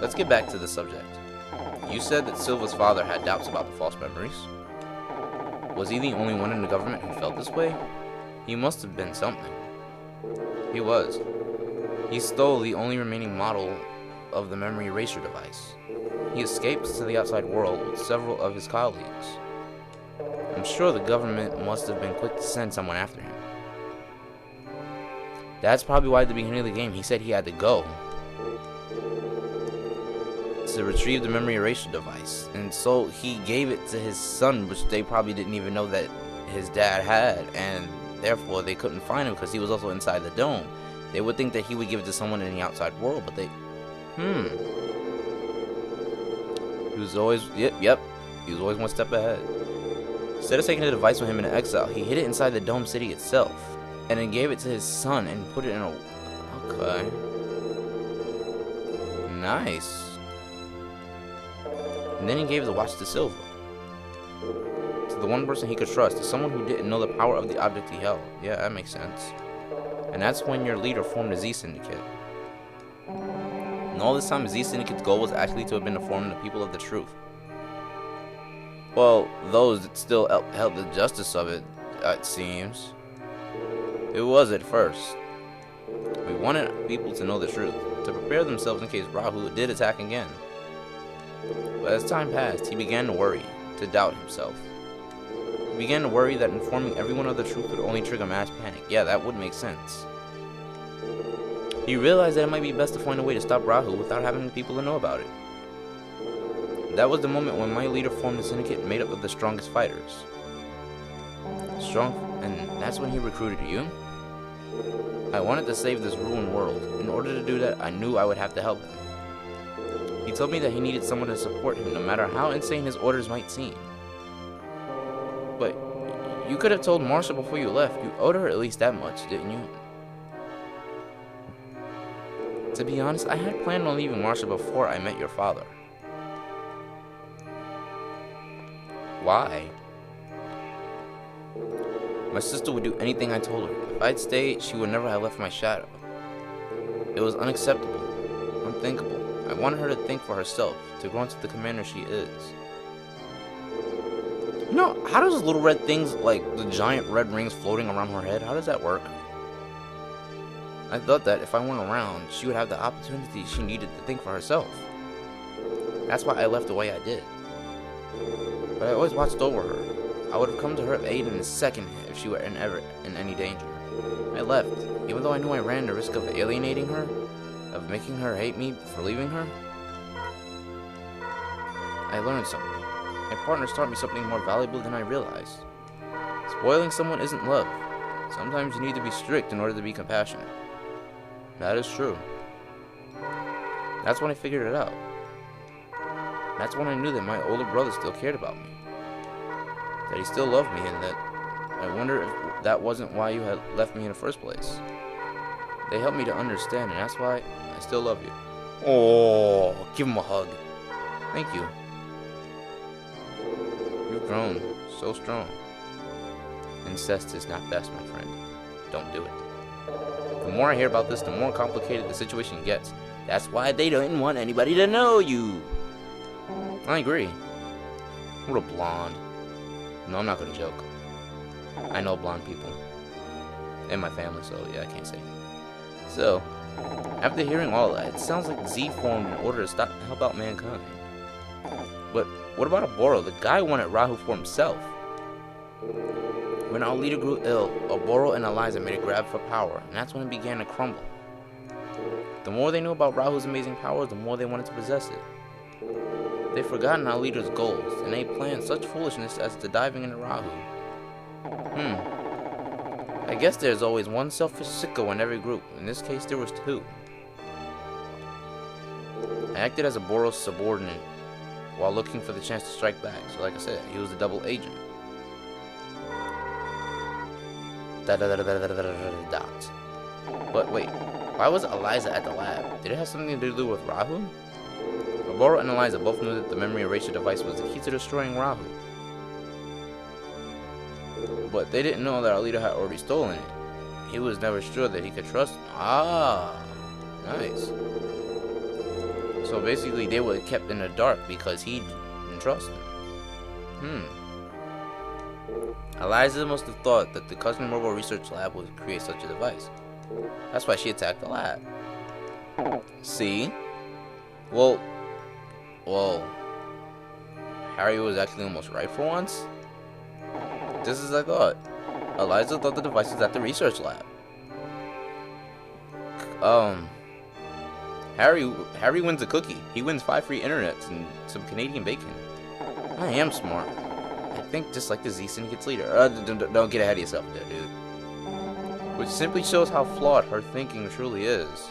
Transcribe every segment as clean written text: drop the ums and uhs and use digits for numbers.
let's get back to the subject. You said that Silva's father had doubts about the false memories. Was he the only one in the government who felt this way? He must have been something. He was. He stole the only remaining model of the memory eraser device. He escaped to the outside world with several of his colleagues. I'm sure the government must have been quick to send someone after him. That's probably why at the beginning of the game he said he had to go to retrieve the memory eraser device, and so he gave it to his son, which they probably didn't even know that his dad had, and therefore they couldn't find him because he was also inside the dome. They would think that he would give it to someone in the outside world, but they he was always yep he was always one step ahead. Instead of taking the device with him in exile, he hid it inside the dome city itself, and then gave it to his son and put it in a... Okay. Nice. And then he gave the watch to Silva. To the one person he could trust, to someone who didn't know the power of the object he held. Yeah, that makes sense. And that's when your leader formed the Z Syndicate. And all this time, the Z Syndicate's goal was actually to have been to form the people of the truth. Well, those that still held the justice of it, it seems. It was at first. We wanted people to know the truth, to prepare themselves in case Rahu did attack again. But as time passed, he began to worry, to doubt himself. He began to worry that informing everyone of the truth would only trigger mass panic. Yeah, that would make sense. He realized that it might be best to find a way to stop Rahu without having the people to know about it. That was the moment when my leader formed a syndicate made up of the strongest fighters. And that's when he recruited you? I wanted to save this ruined world. In order to do that, I knew I would have to help him. He told me that he needed someone to support him, no matter how insane his orders might seem. But you could have told Marsha before you left. You owed her at least that much, didn't you? To be honest, I had planned on leaving Marsha before I met your father. Why? My sister would do anything I told her. If I'd stayed, she would never have left my shadow. It was unacceptable, unthinkable. I wanted her to think for herself, to grow into the commander she is. You know, how does little red things, like the giant red rings floating around her head, how does that work? I thought that if I went around, she would have the opportunity she needed to think for herself. That's why I left the way I did. But I always watched over her. I would have come to her aid in a second if she were ever in any danger. I left, even though I knew I ran the risk of alienating her, of making her hate me for leaving her. I learned something. My partners taught me something more valuable than I realized. Spoiling someone isn't love. Sometimes you need to be strict in order to be compassionate. That is true. That's when I figured it out. That's when I knew that my older brother still cared about me. That he still loved me, and that I wonder if that wasn't why you had left me in the first place. They helped me to understand, and that's why I still love you. Oh, give him a hug. Thank you. You've grown so strong. Incest is not best, my friend. Don't do it. The more I hear about this, the more complicated the situation gets. That's why they didn't want anybody to know you. I agree. What a blonde. No, I'm not gonna joke. I know blonde people. In my family, so yeah, I can't say. So, after hearing all that, it sounds like Z formed in order to help out mankind. But what about Oboro? The guy wanted Rahu for himself. When our leader grew ill, Oboro and Eliza made a grab for power, and that's when it began to crumble. The more they knew about Rahu's amazing powers, the more they wanted to possess it. They'd forgotten our leader's goals, and they planned such foolishness as to diving into Rahu. I guess there's always one selfish sicko in every group. In this case, there was two. I acted as Oboro's subordinate while looking for the chance to strike back. So like I said, he was a double agent. But wait, why was Eliza at the lab? Did it have something to do with Rahu? Oboro and Eliza both knew that the memory erasure device was the key to destroying Rahu. But they didn't know that our leader had already stolen it. He was never sure that he could trust him. Ah, nice. So basically, they were kept in the dark because he didn't trust them. Eliza must have thought that the custom Robo research lab would create such a device. That's why she attacked the lab. See? Well, Harry was actually almost right for once. Just as I thought. Eliza thought the device was at the research lab. Harry wins a cookie. He wins 5 free internets and some Canadian bacon. I am smart. I think just like the Z Syndicate's leader. Don't get ahead of yourself there, dude. Which simply shows how flawed her thinking truly is.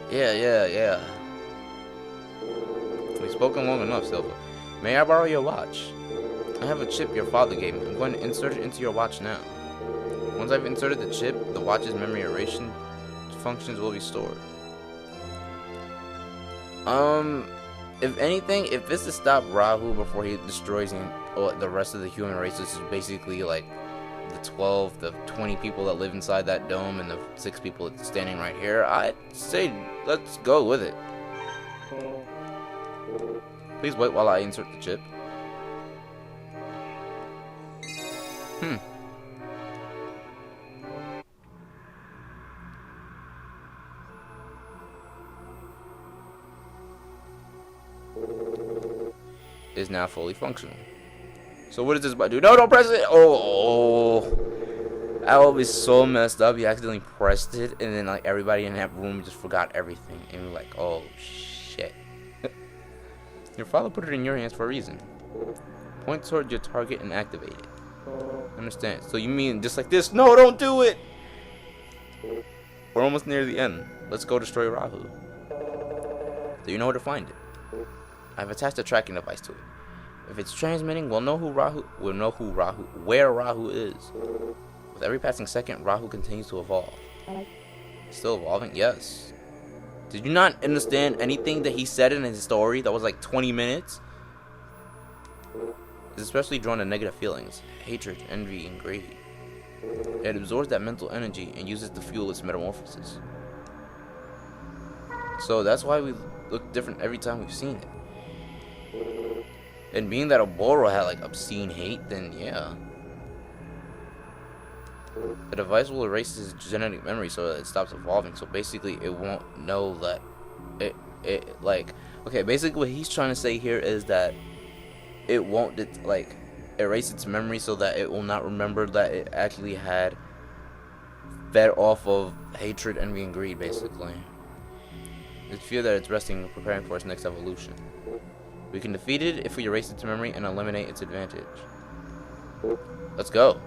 Yeah. We've spoken long enough, Silva. May I borrow your watch? I have a chip your father gave me. I'm going to insert it into your watch now. Once I've inserted the chip, the watch's memory erasure functions will be stored. If anything, if it's to stop Rahu before he destroys the rest of the human race, this is basically like the 20 people that live inside that dome and the 6 people that's standing right here, I'd say let's go with it. Please wait while I insert the chip. Is now fully functional. So what is this about to do? No, don't press it! Oh, that will be so messed up. You accidentally pressed it, and then like everybody in that room just forgot everything, and you're like, oh shit. Your father put it in your hands for a reason. Point toward your target and activate it. Understand? So you mean just like this? No, don't do it! We're almost near the end. Let's go destroy Rahu. Do you know where to find it? I've attached a tracking device to it. If it's transmitting, we'll know where Rahu is. With every passing second, Rahu continues to evolve. Still evolving? Yes. Did you not understand anything that he said in his story that was like 20 minutes? It's especially drawn to negative feelings, hatred, envy, and greed. It absorbs that mental energy and uses to fuel its metamorphosis. So that's why we look different every time we've seen it. And being that Oboro had like obscene hate, then yeah. The device will erase his genetic memory so that it stops evolving. So basically it won't know that it like, okay, basically what he's trying to say here is that it won't like erase its memory so that it will not remember that it actually had fed off of hatred, envy, and greed, basically. It's fear that it's resting, preparing for its next evolution. We can defeat it if we erase its memory and eliminate its advantage. Let's go.